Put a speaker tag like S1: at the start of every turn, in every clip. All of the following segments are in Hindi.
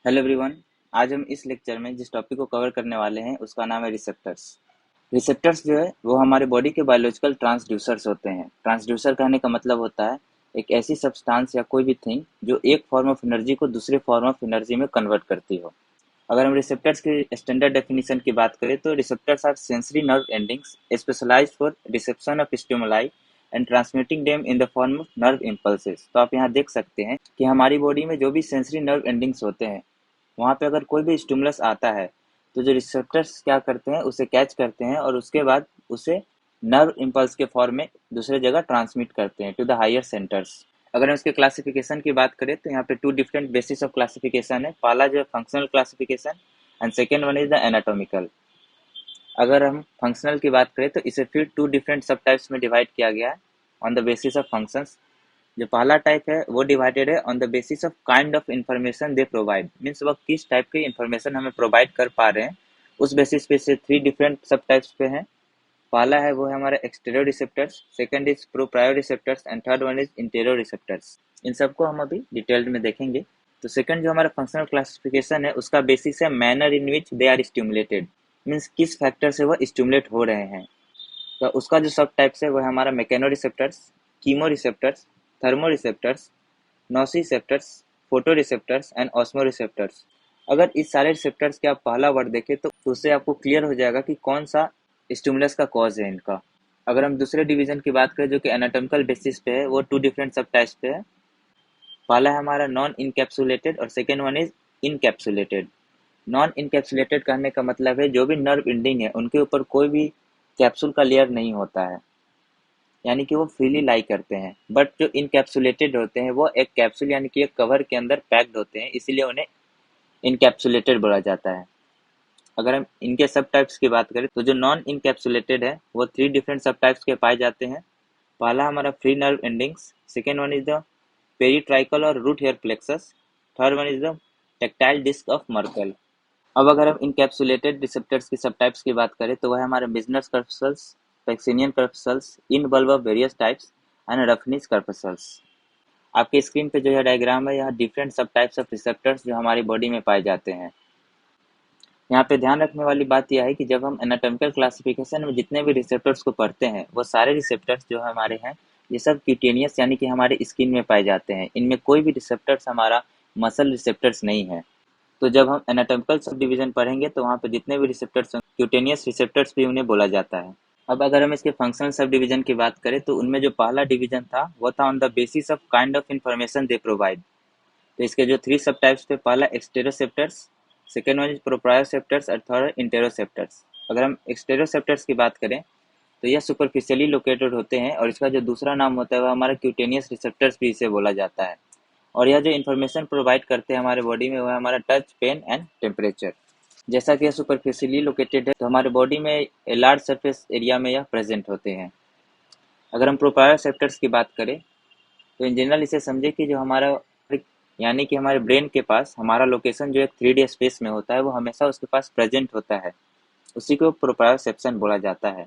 S1: Hello everyone. आज हम इस लेक्चर में जिस टॉपिक को कवर करने वाले हैं उसका नाम है रिसेप्टर्स। रिसेप्टर्स जो है वो हमारे बॉडी के बायोलॉजिकल ट्रांसड्यूसर्स होते हैं। ट्रांसड्यूसर कहने का मतलब होता है एक ऐसी सब्सटेंस या कोई भी थिंग जो एक फॉर्म ऑफ एनर्जी को दूसरे फॉर्म ऑफ एनर्जी में कन्वर्ट करती हो। अगर हम रिसेप्टर्स की स्टैंडर्ड डेफिनेशन की बात करें तो receptors are sensory nerve endings specialised for reception of stimuli and transmitting them in the form of nerve impulses. तो आप यहाँ देख सकते हैं कि हमारी बॉडी में जो भी सेंसरी नर्व एंडिंग्स होते हैं वहाँ पे अगर कोई भी स्टिमुलस आता है तो जो रिसेप्टर्स क्या करते हैं उसे कैच करते हैं और उसके बाद उसे नर्व इम्पल्स के फॉर्म में दूसरे जगह ट्रांसमिट करते हैं टू द हायर सेंटर्स। अगर हम इसके क्लासिफिकेशन की बात करें तो यहाँ पे two different basis of classification है। पहला जो है functional classification and second one is the anatomical. अगर हम फंक्शनल की बात करें तो इसे फिर टू डिफरेंट सब टाइप्स में डिवाइड किया गया है on the basis of functions. जो पहला टाइप है वो डिवाइडेड है on the basis of kind of information they provide, means वह किस टाइप की इंफॉर्मेशन हमें प्रोवाइड कर पा रहे हैं उस बेसिस पे से थ्री डिफरेंट सब टाइप्स पे हैं। पहला है वो है हमारा exterior receptors, second is proprio receptors and third one is interior receptors. इन सबको हम अभी डिटेल्ड में देखेंगे। तो सेकंड जो हमारा फंक्शनल क्लासिफिकेशन है उसका बेसिस है manner in which they are stimulated, means किस फैक्टर से वह स्टिमुलेट हो रहे हैं। तो उसका जो सब टाइप्स है वो है हमारा mechano receptors, chemo receptors, thermo receptors, nociceptors, photo receptors and osmo receptors. अगर इस सारे रिसेप्टर्स के आप पहला वर्ड देखें तो उससे आपको क्लियर हो जाएगा कि कौन सा स्टिमुलस का कॉज है इनका। अगर हम दूसरे डिवीजन की बात करें जो कि एनाटॉमिकल बेसिस पे है वो टू डिफरेंट सब टाइप्स पे है। पहला है हमारा नॉन इनकैप्सुलेटेड और second one is encapsulated. Non encapsulated कहने का मतलब है जो भी नर्व एंडिंग है उनके ऊपर कोई भी कैप्सूल का लेयर नहीं होता है, यानी कि वो फ्रीली लाई करते हैं। बट जो इनकैप्सुलेटेड होते हैं वो एक कैप्सूल यानी कि एक कवर के अंदर पैक्ड होते हैं, इसीलिए उन्हें इनकैप्सुलेटेड बोला जाता है। अगर हम इनके सब टाइप्स की बात करें तो जो नॉन इनकैप्सुलेटेड है वो थ्री डिफरेंट सब टाइप्स के पाए जाते हैं। पहला हमारा free nerve endings, second one is the peritrichial और root hair plexus, third one is the tactile disc of Merkel. अब अगर हम इनकैप्सुलेटेड रिसेप्टर्स की सब टाइप्स की बात करें तो वह हमारे Meissner's corpuscles, Pacinian corpuscles, end bulb of various types and Ruffini's corpuscles. आपके स्क्रीन पे जो यह डायग्राम है यह डिफरेंट सब टाइप्स ऑफ रिसेप्टर्स जो हमारी बॉडी में पाए जाते हैं। यहाँ पे ध्यान रखने वाली बात यह है कि जब हम एनाटॉमिकल क्लासिफिकेशन में जितने भी रिसेप्टर्स को पढ़ते हैं वो सारे रिसेप्टर्स जो हमारे हैं ये सब क्यूटेनियस यानी कि हमारे स्किन में पाए जाते हैं। इनमें कोई भी रिसेप्टर्स हमारा मसल रिसेप्टर्स नहीं है। तो जब हम एनाटॉमिकल सब डिवीजन पढ़ेंगे तो वहाँ पे जितने भी रिसेप्टर्स हैं क्यूटेनियस रिसेप्टर्स भी उन्हें बोला जाता है। अब अगर हम इसके फंक्शनल सब डिवीजन की बात करें तो उनमें जो पहला डिवीजन था वो था on the basis of kind of information they provide. तो इसके जो थ्री सब टाइप्स थे, पहला एक्सटेरोसेप्टर्स, सेकेंड वन इज प्रोप्रायोसेप्टर्स और थर्ड इंटेरोसेप्टर्स। अगर हम एक्सटेरोसेप्टर्स की बात करें तो यह सुपरफिशियली लोकेटेड होते हैं और इसका जो दूसरा नाम होता है वह हमारा क्यूटेनियस रिसेप्टर्स भी इसे बोला जाता है। और यह जो इन्फॉर्मेशन प्रोवाइड करते हैं हमारे बॉडी में वह हमारा टच, पेन एंड टेम्परेचर। जैसा कि यह सुपरफिशियली लोकेटेड है तो हमारे बॉडी में ए लार्ज सरफेस एरिया में यह प्रेजेंट होते हैं। अगर हम प्रोप्रायोसेप्टर्स की बात करें तो इन जनरल इसे समझे कि जो हमारा यानी कि हमारे ब्रेन के पास हमारा लोकेशन जो एक 3D स्पेस में होता है वो हमेशा उसके पास प्रेजेंट होता है, उसी को प्रोप्रायोसेप्शन बोला जाता है।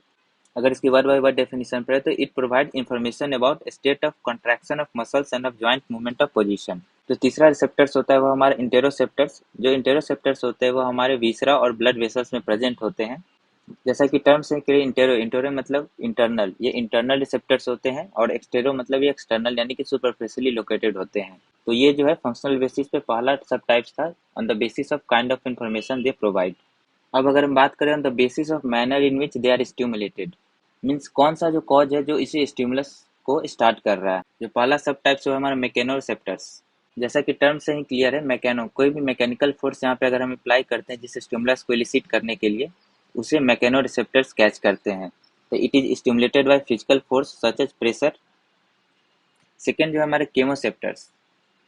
S1: अगर इसकी वर्ड बाय वर्ड डेफिनेशन पढ़े तो it provide information about state of contraction of muscles end of joint movement of position. जो तीसरा रिसेप्टर्स होता है वो हमारा इंटेरोसेप्टर्स। जो इंटेरोसेप्टर्स होते हैं वो हमारे वीसरा और ब्लड वेसल्स में प्रेजेंट होते हैं। जैसा कि टर्म्स है कि इंटेरो इंटेरो मतलब इंटरनल, ये इंटरनल रिसेप्टर्स होते हैं और एक्सटेरो मतलब ये एक्सटर्नल यानी कि सुपरफिशियली लोकेटेड होते हैं। तो ये जो है फंक्शनल बेसिस पे पहला सब टाइप्स था on the basis of kind of information they provide. अब अगर हम बात करें on the basis of manner in which they are stimulated, means कौन सा जो कॉज है जो इसी स्टिमुलस को स्टार्ट कर रहा है। जो पहला सब टाइप्स है हमारा मैकेनो रिसेप्टर्स। जैसा कि टर्म से ही क्लियर है, मैकेनो कोई भी मैकेनिकल फोर्स यहाँ पे अगर हम अप्लाई करते हैं जिस स्टिमुलस को इलिसिट करने के लिए उसे मैकेनो रिसेप्टर्स कैच करते हैं। तो it is stimulated by physical force such as pressure. Second जो है हमारे केमोसेप्टर्स,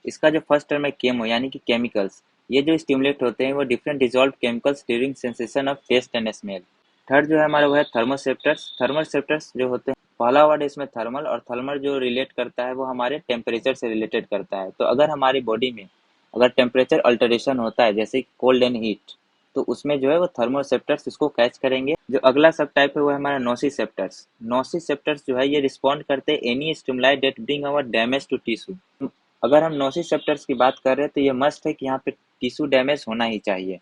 S1: इसका जो फर्स्ट टर्म है केमो यानी कि केमिकल्स, ये जो स्टिमुलेट होते हैं वो different dissolve chemicals during sensation of taste and smell. Third जो है हमारा वो है थर्मोसेप्टर्स। थर्मोसेप्टर्स जो होते हैं पहला वर्ड है इसमें थर्मल, और थर्मल जो रिलेट करता है वो हमारे टेम्परेचर से रिलेटेड करता है। तो अगर हमारी बॉडी में अगर टेम्परेचर अल्टरेशन होता है जैसे कोल्ड एंड हीट तो उसमें जो है वो थर्मोसेप्टर्स इसको कैच करेंगे। जो अगला सब टाइप है वो है हमारा नोसिसेप्टर्स। नोसिसेप्टर्स जो है ये रिस्पॉन्ड करते हैं any stimuli that bring our damage to tissue. अगर हम नोसिसेप्टर्स की बात कर रहे हैं तो ये मस्ट है कि यहाँ पे टिश्यू डैमेज होना ही चाहिए।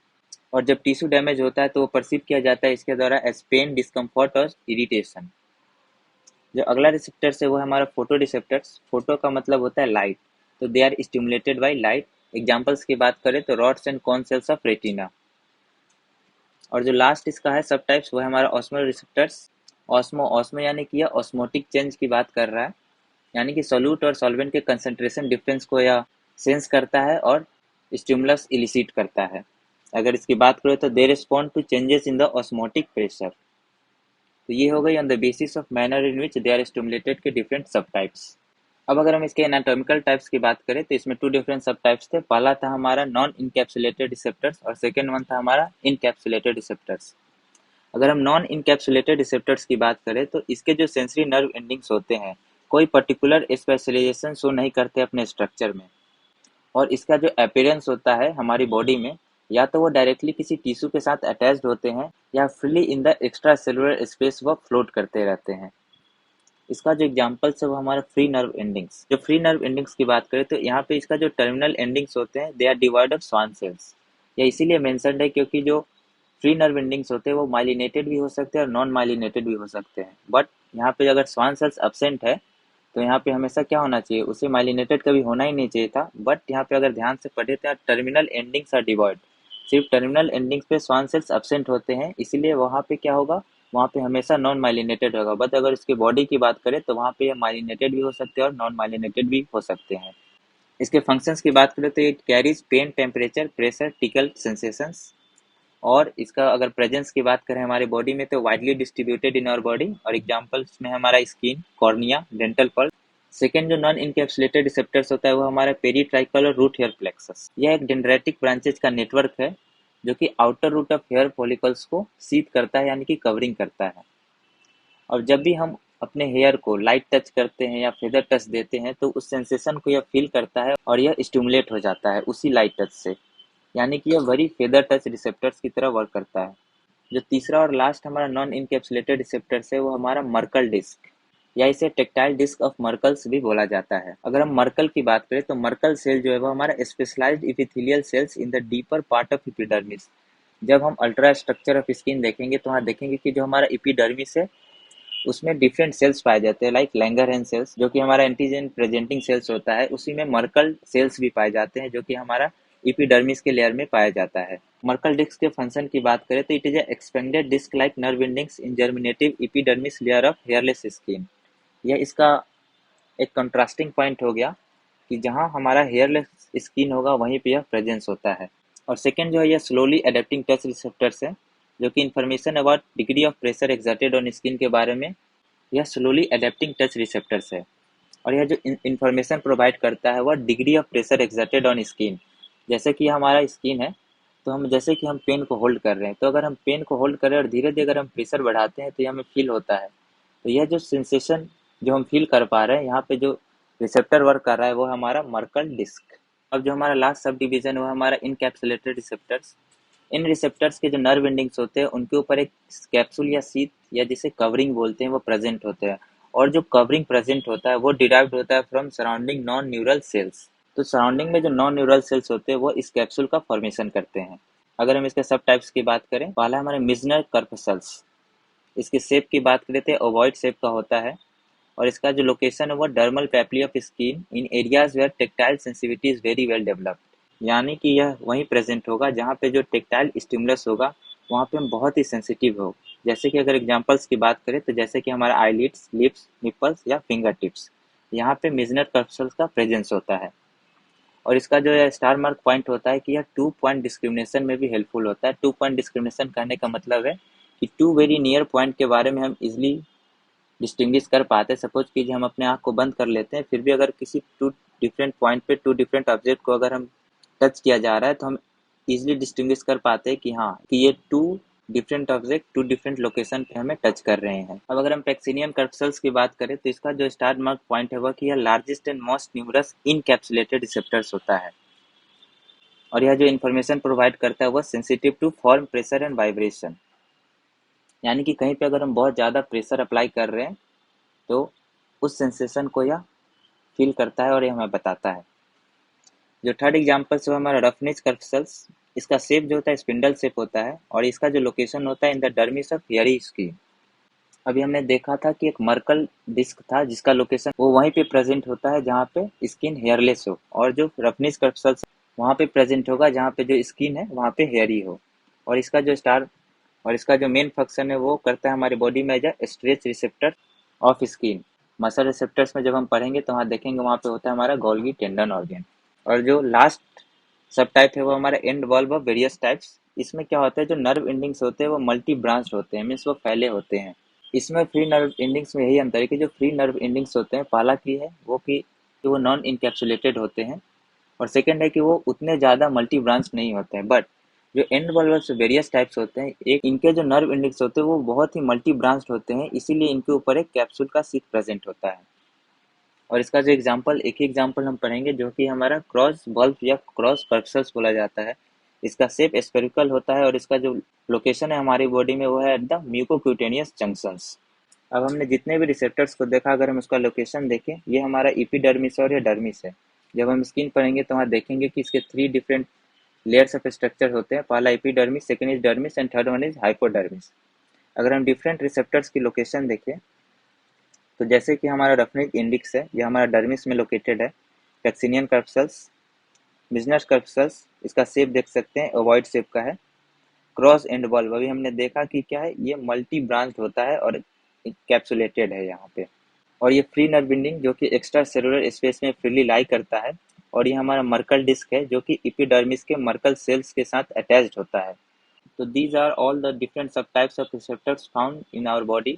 S1: और जब टिश्यू डैमेज होता है तो वो परसीव किया जाता है इसके द्वारा एज पेन, डिस्कम्फर्ट और इरिटेशन। जो अगला रिसेप्टर है वो है हमारा फोटो रिसेप्टर्स। फोटो का मतलब होता है लाइट, तो they are stimulated by light. Examples की बात करें तो rods and cone cells of retina. और जो लास्ट इसका है सब टाइप्स वो है हमारा ऑस्मो रिसेप्टर्स। ऑस्मो ऑस्मो यानी कि यह ऑस्मोटिक चेंज की बात कर रहा है, यानी कि सोल्यूट और सॉल्वेंट के कंसंट्रेशन डिफरेंस को यह सेंस करता है और स्टिमुलस इलिसिट करता है। अगर इसकी बात करें तो they respond to changes in the osmotic pressure. तो ये हो गई on the basis of manner in which they are stimulated के डिफरेंट सब टाइप्स। अब अगर हम इसके एनाटॉमिकल टाइप्स की बात करें तो इसमें 2 डिफरेंट सब टाइप्स थे। पहला था हमारा नॉन इनकैप्सुलेटेड रिसेप्टर्स और सेकंड वन था हमारा इनकैप्सुलेटेड रिसेप्टर्स। अगर हम नॉन इनकैप्सुलेटेड रिसेप्टर्स की बात करें तो इसके जो सेंसरी नर्व एंडिंग्स होते हैं कोई पर्टिकुलर स्पेशलाइजेशन शो नहीं करते अपने स्ट्रक्चर में, और इसका जो अपीयरेंस होता है हमारी बॉडी में, या तो वो डायरेक्टली किसी टिश्यू के साथ अटैच्ड होते हैं या freely in the extra cellular space वो फ्लोट करते रहते हैं। इसका जो एग्जांपल्स है वो हमारा फ्री नर्व एंडिंग्स। जो फ्री नर्व एंडिंग्स की बात करें तो यहाँ पे इसका जो टर्मिनल एंडिंग्स होते हैं they are devoid of Schwann cells. यह इसीलिए मेंशन्ड है क्योंकि जो फ्री नर्व एंडिंग्स होते हैं वो माइलिनेटेड भी हो सकते हैं और नॉन माइलिनेटेड भी हो सकते हैं। बट यहाँ पे अगर स्वान सेल्स अब्सेंट है तो यहाँ पे हमेशा क्या होना चाहिए, उसे माइलिनेटेड कभी होना ही नहीं चाहिए था। बट यहाँ पे अगर ध्यान से पढ़े तो टर्मिनल एंडिंग्स आर डिवॉइड। सिर्फ टर्मिनल एंडिंग्स पे स्वान सेल्स अब्सेंट होते हैं, इसीलिए वहाँ पे क्या होगा, वहाँ पे हमेशा नॉन माइलिनेटेड होगा। बट अगर इसके बॉडी की बात करें तो वहाँ पे ये माइलिनेटेड भी हो सकते हैं और नॉन माइलिनेटेड भी हो सकते हैं। इसके फंक्शंस की बात करें तो it carries pain, temperature, pressure, tickle sensations. और इसका अगर प्रेजेंस की बात करें हमारे बॉडी में तो widely distributed in our body, और एग्जांपल्स में हमारा skin, cornea, dental pulp. Second जो नॉन इनकैप्सुलेटेड रिसेप्टर्स होता है वो हमारा पेरीट्राइकल और रूट हेयर प्लेक्सस। यह एक डेंड्राइटिक ब्रांचेज का नेटवर्क है जो कि outer root of hair follicles को सीध करता है, यानी कि कवरिंग करता है। और जब भी हम अपने हेयर को लाइट टच करते हैं या फेदर टच देते हैं तो उस सेंसेशन को यह फील करता है और यह स्टिमुलेट हो जाता है उसी लाइट टच से, यानी कि यह वही फेदर टच रिसेप्टर्स की तरह वर्क करता है। जो तीसरा और लास्ट हमारा नॉन इनकैप्सुलेटेड रिसेप्टर्स है वो हमारा मर्कल डिस्क, या इसे टेक्टाइल डिस्क ऑफ मर्कल्स भी बोला जाता है। अगर हम मर्कल की बात करें तो मर्कल सेल जो है वो हमारा specialised epithelial cells in the deeper part of epidermis. जब हम अल्ट्रा स्ट्रक्चर ऑफ स्किन देखेंगे तो वहाँ देखेंगे कि जो हमारा एपिडर्मिस है उसमें डिफरेंट सेल्स पाए जाते हैं, लाइक लैंगरहैंस सेल्स जो कि हमारा एंटीजन प्रेजेंटिंग सेल्स होता है, उसी में मर्कल सेल्स भी पाए जाते हैं जो कि हमारा एपिडर्मिस के लेयर में पाया जाता है। मर्कल डिस्क के फंक्शन की बात करें तो it is expanded disc like nerve endings in germinative epidermis layer of hairless skin. यह इसका एक कंट्रास्टिंग पॉइंट हो गया कि जहाँ हमारा हेयरलेस स्किन होगा वहीं पे यह प्रेजेंस होता है। और सेकेंड जो है यह स्लोली अडेप्टिंग टच रिसेप्टर्स है, जो कि information about degree of pressure exerted on skin के बारे में, यह स्लोली अडेप्टिंग टच रिसेप्टर्स है। और यह जो इन्फॉर्मेशन प्रोवाइड करता है वह degree of pressure exerted on skin. जैसे कि हमारा स्किन है तो हम जैसे कि हम पेन को होल्ड कर रहे हैं, तो अगर हम पेन को होल्ड कर रहे हैं और धीरे धीरे अगर हम प्रेशर बढ़ाते हैं तो ये हमें फील होता है। तो यह जो सेंसेशन जो हम फील कर पा रहे हैं, यहाँ पे जो रिसेप्टर वर्क कर रहा है वो हमारा मर्कल डिस्क। अब जो हमारा लास्ट सब डिवीजन है वो हमारा इनकैप्सुलेटेड रिसेप्टर्स। इन रिसेप्टर्स के जो नर्व एंडिंग्स होते हैं उनके ऊपर एक कैप्सूल या सीथ या जिसे कवरिंग बोलते हैं वो प्रेजेंट होते हैं, और जो कवरिंग प्रेजेंट होता है वो डिराइव्ड होता है from surrounding non neural sales. तो सराउंडिंग में जो नॉन न्यूरल सेल्स होते हैं वो इस कैप्सूल का फॉर्मेशन करते हैं। अगर हम इसके सब टाइप्स की बात करें, पहला हमारे मिजनर कर्पसल्स। इसकी शेप की बात करें तो ओवॉइड शेप का होता है, और इसका जो लोकेशन है वो dermal papillae of skin in areas where tactile sensitivity is very well developed. यानी कि यह वहीं प्रेजेंट होगा जहाँ पे जो टेक्टाइल स्टिमुलस होगा वहाँ पे हम बहुत ही सेंसिटिव हो। जैसे कि अगर एग्जांपल्स की बात करें तो जैसे कि हमारा आईलिड्स, लिप्स, निपल्स या फिंगर टिप्स, यहाँ पे मिजनर कर्पसल्स का प्रेजेंस होता है। और इसका जो स्टार मार्क पॉइंट होता है कि यह 2 पॉइंट डिस्क्रिमिनेशन में भी हेल्पफुल होता है। 2 पॉइंट डिस्क्रिमिनेशन कहने का मतलब है कि 2 वेरी नियर पॉइंट के बारे में हम इजिली डिस्टिंग्विश कर पाते हैं। सपोज कीजिए हम अपने आँख को बंद कर लेते हैं, फिर भी अगर किसी 2 डिफरेंट पॉइंट पे 2 डिफरेंट ऑब्जेक्ट को अगर हम टच किया जा रहा है तो हम इजिली डिस्टिंग्विश कर पाते हैं कि हाँ कि ये 2 डिफरेंट ऑब्जेक्ट 2 डिफरेंट लोकेशन पे हमें टच कर रहे हैं। अब अगर हम पैक्सिनियम कर्पसल्स की बात करें तो इसका जो स्टार मार्क पॉइंट है वह कि यह largest and most numerous encapsulated receptors होता है, और यह जो इन्फॉर्मेशन प्रोवाइड करता है वह sensitive to form, pressure and vibration. यानी कि कहीं पे अगर हम बहुत ज़्यादा प्रेशर अप्लाई कर रहे हैं तो उस सेंसेशन को यह फील करता है और यह हमें बताता है। जो थर्ड एग्जाम्पल है वो हमारा रफनेज कर्पल्स। इसका शेप जो होता है स्पिंडल शेप होता है और इसका जो लोकेशन होता है in the dermis of hairy skin. अभी हमने देखा था कि एक मर्कल डिस्क था जिसका लोकेशन वो वहीं पे प्रेजेंट होता है जहाँ पे स्किन हेयरलेस हो, और जो रफनेज कर्पल्स वहाँ पे प्रेजेंट होगा जहाँ पे जो स्किन है वहाँ पे हेयरी हो। और इसका जो मेन फंक्शन है वो करता है हमारी बॉडी में as a stretch receptor of skin. Muscle receptors में जब हम पढ़ेंगे तो वहाँ देखेंगे वहाँ पे होता है हमारा गोल्गी टेंडन ऑर्गन। और जो लास्ट सब टाइप है वो हमारा and bulb of various types. इसमें क्या होता है जो नर्व एंडिंग्स होते हैं वो मल्टी ब्रांच होते हैं, मीन्स वो फैले होते हैं। इसमें फ्री नर्व एंडिंग्स में यही अंतर है कि जो फ्री नर्व एंडिंग्स होते हैं पहला की है वो कि वो नॉन इनकैप्सुलेटेड होते हैं, और सेकंड है कि वो उतने ज़्यादा मल्टी ब्रांच नहीं होते हैं। बट जो एंड बल्ब्स वेरियस टाइप्स होते हैं, एक इनके जो नर्व एंडिंग्स होते हैं वो बहुत ही मल्टी ब्रांच्ड होते हैं, इसीलिए इनके ऊपर एक कैप्सूल का सीट प्रेजेंट होता है। और इसका जो एक ही एग्जाम्पल हम पढ़ेंगे जो कि हमारा क्रॉस बल्ब या क्रॉस पर्सल्स बोला जाता है। इसका शेप स्फेरिकल होता है और इसका जो लोकेशन है हमारी बॉडी में वो है एट द म्यूकोक्यूटेनियस जंक्शंस। अब हमने जितने भी रिसेप्टर्स को देखा, अगर हम उसका लोकेशन देखें, ये हमारा इपिडर्मिस है और ये डर्मिस है। जब हम स्किन पढ़ेंगे तो वहाँ देखेंगे कि इसके 3 डिफरेंट लेयर्स ऑफ स्ट्रक्चर होते हैं। पहला epidermis, second is dermis and third one is hypodermis. अगर हम डिफरेंट रिसेप्टर्स की लोकेशन देखें तो जैसे कि हमारा रफनेज इंडिक्स है, यह हमारा डर्मिस में लोकेटेड है। पैक्सिनियन कर्पल्स, मिजनस कर्पल्स, इसका शेप देख सकते हैं ओवॉइड शेप का है। क्रॉस एंड बल्ब अभी हमने देखा कि क्या है, ये मल्टी ब्रांच होता है और कैप्सुलेटेड है यहाँ पे। और ये फ्री नर्व बिंडिंग जो कि एक्स्ट्रा सेलुलर स्पेस में फ्रीली लाई करता है। और ये हमारा मर्कल डिस्क है जो कि एपिडर्मिस के मर्कल सेल्स के साथ अटैच्ड होता है। तो these are all the different सब types of receptors found in our body.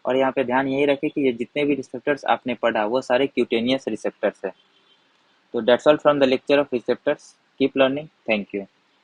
S1: और यहाँ पे ध्यान यही रखें कि ये जितने भी रिसेप्टर्स आपने पढ़ा वो सारे क्यूटेनियस रिसेप्टर्स है। तो that's all from the lecture of receptors. Keep learning. Thank you.